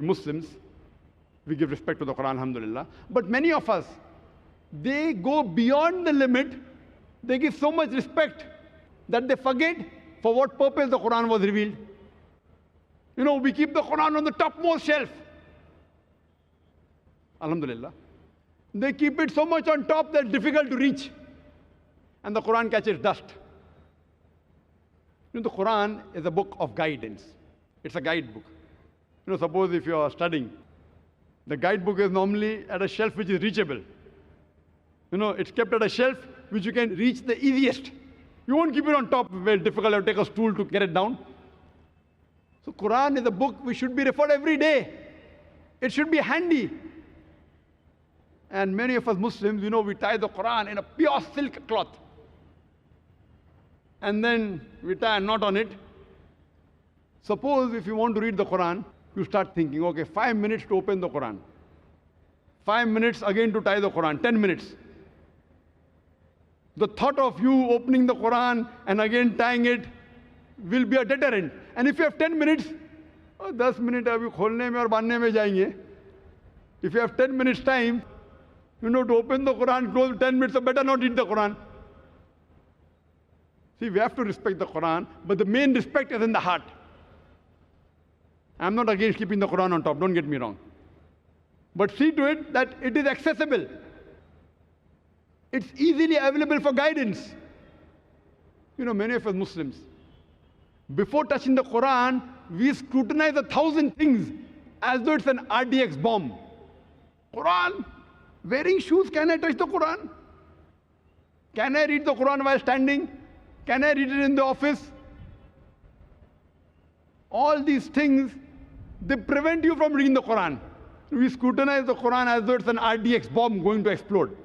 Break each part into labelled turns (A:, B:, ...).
A: Muslims, we give respect to the Quran, alhamdulillah. But many of us, they go beyond the limit. They give so much respect that they forget for what purpose the Quran was revealed. We keep the Quran on the topmost shelf. Alhamdulillah. They keep it so much on top that it's difficult to reach. And the Quran catches dust. The Quran is a book of guidance. It's a guidebook. Suppose if you are studying, the guidebook is normally at a shelf which is reachable. It's kept at a shelf which you can reach the easiest. You won't keep it on top, very difficult, to take a stool to get it down. So Quran is a book which should be referred every day. It should be handy. And many of us Muslims, we tie the Quran in a pure silk cloth. And then we tie a knot on it. Suppose if you want to read the Quran, you start thinking, okay, 5 minutes to open the Quran. 5 minutes again to tie the Quran, 10 minutes. The thought of you opening the Quran and again tying it will be a deterrent. And if you have 10 minutes, 10 minutes abhi kholne mein aur bandhne mein jayenge. If you have 10 minutes time, to open the Quran, close 10 minutes, so better not read the Quran. See, we have to respect the Quran, but the main respect is in the heart. I'm not against keeping the Quran on top, don't get me wrong. But see to it that it is accessible. It's easily available for guidance. Many of us Muslims, before touching the Quran, we scrutinize 1,000 things as though it's an RDX bomb. Quran, wearing shoes, can I touch the Quran? Can I read the Quran while standing? Can I read it in the office? All these things, they prevent you from reading the Quran. We scrutinize the Quran as though it's an RDX bomb going to explode.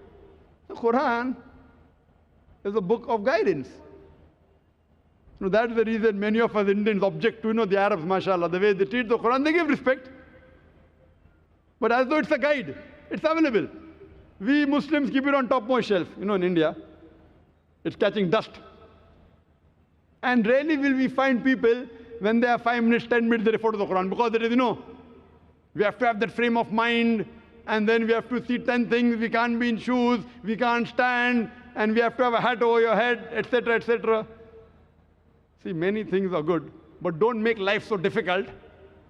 A: The Quran is a book of guidance. That's the reason many of us Indians object to, the Arabs, mashallah, the way they treat the Quran, they give respect. But as though it's a guide, it's available. We Muslims keep it on topmost shelf. In India, it's catching dust. And rarely will we find people, when they have 5 minutes, 10 minutes, they refer to the Quran. Because there is, we have to have that frame of mind, and then we have to see 10 things. We can't be in shoes, we can't stand, and we have to have a hat over your head, etc., etc. See, many things are good, but don't make life so difficult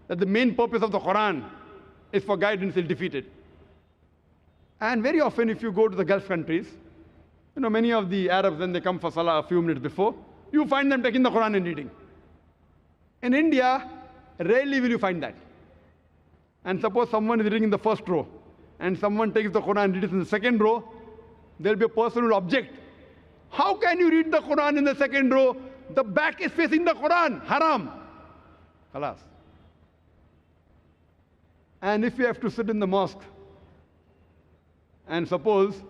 A: that the main purpose of the Quran is for guidance is defeated. And very often, if you go to the Gulf countries, many of the Arabs, when they come for Salah a few minutes before, you find them taking the Quran and reading. In India, rarely will you find that. And suppose someone is reading in the first row, and someone takes the Quran and reads in the second row, there will be a person who will object. How can you read the Quran in the second row? The back is facing the Quran. Haram. Khalas. And if you have to sit in the mosque, and suppose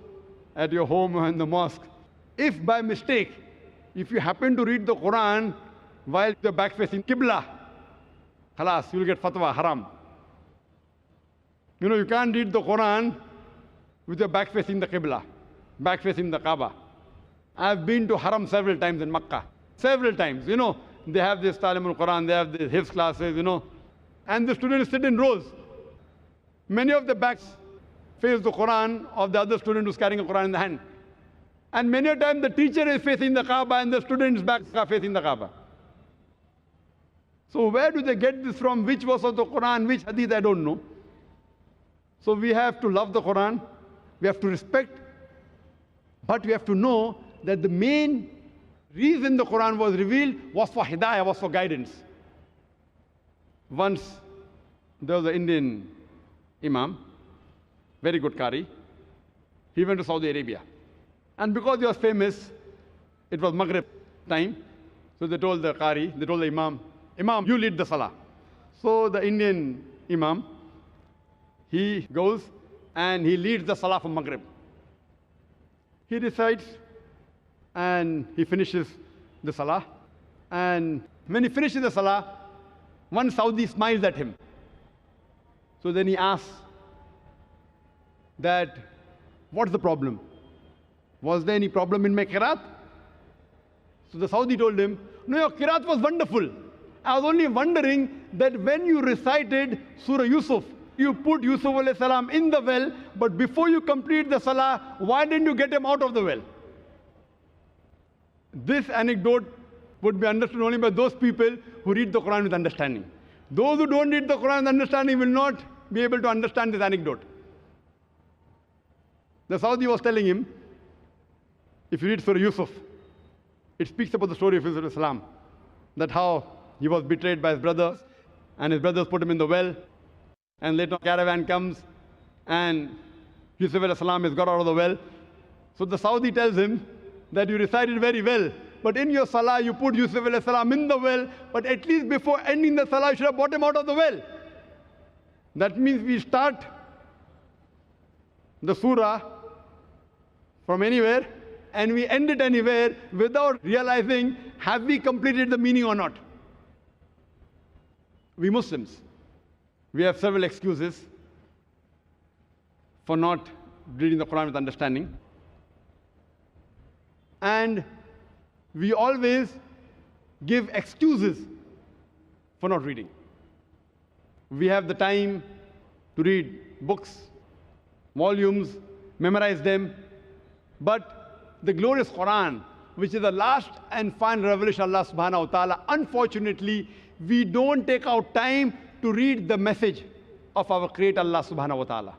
A: at your home or in the mosque, if by mistake, if you happen to read the Quran while the back facing Qibla, khalas, you will get fatwa, haram. You can't read the Quran with your back facing the Qibla, back facing the Kaaba. I've been to Haram several times in Makkah. Several times. They have this Talim al-Quran, they have these Hifz classes, and the students sit in rows. Many of the backs face the Quran of the other student who's carrying a Quran in the hand. And many a time the teacher is facing the Kaaba and the students' backs are facing the Kaaba. So where do they get this from? Which verse of the Quran, which hadith, I don't know. So we have to love the Quran, we have to respect, but we have to know that the main reason the Quran was revealed was for hidayah, was for guidance. Once there was an Indian Imam, very good Qari. He went to Saudi Arabia. And because he was famous, it was Maghrib time. So they told the Qari, they told the Imam, Imam, you lead the Salah. So the Indian Imam, he goes and he leads the Salah for Maghrib. He recites and he finishes the Salah. And when he finishes the Salah, one Saudi smiles at him. So then he asks that, what's the problem? Was there any problem in my qiraat? So the Saudi told him, no, your qiraat was wonderful. I was only wondering that when you recited Surah Yusuf, you put Yusuf alayhi salam in the well, but before you complete the salah, why didn't you get him out of the well? This anecdote would be understood only by those people who read the Quran with understanding. Those who don't read the Quran with understanding will not be able to understand this anecdote. The Saudi was telling him, if you read Surah Yusuf, it speaks about the story of Yusuf alayhi salam, that how he was betrayed by his brothers, and his brothers put him in the well, and later a caravan comes, and Yusuf alayhi salam is got out of the well. So the Saudi tells him that you recited very well, but in your salah you put Yusuf alayhi salam in the well, but at least before ending the salah you should have brought him out of the well. That means we start the surah from anywhere, and we end it anywhere without realizing, have we completed the meaning or not? We Muslims, we have several excuses for not reading the Quran with understanding. And we always give excuses for not reading. We have the time to read books, volumes, memorize them, but the glorious Quran, which is the last and final revelation of Allah subhanahu wa ta'ala, unfortunately, we don't take out time to read the message of our Creator Allah subhanahu wa ta'ala.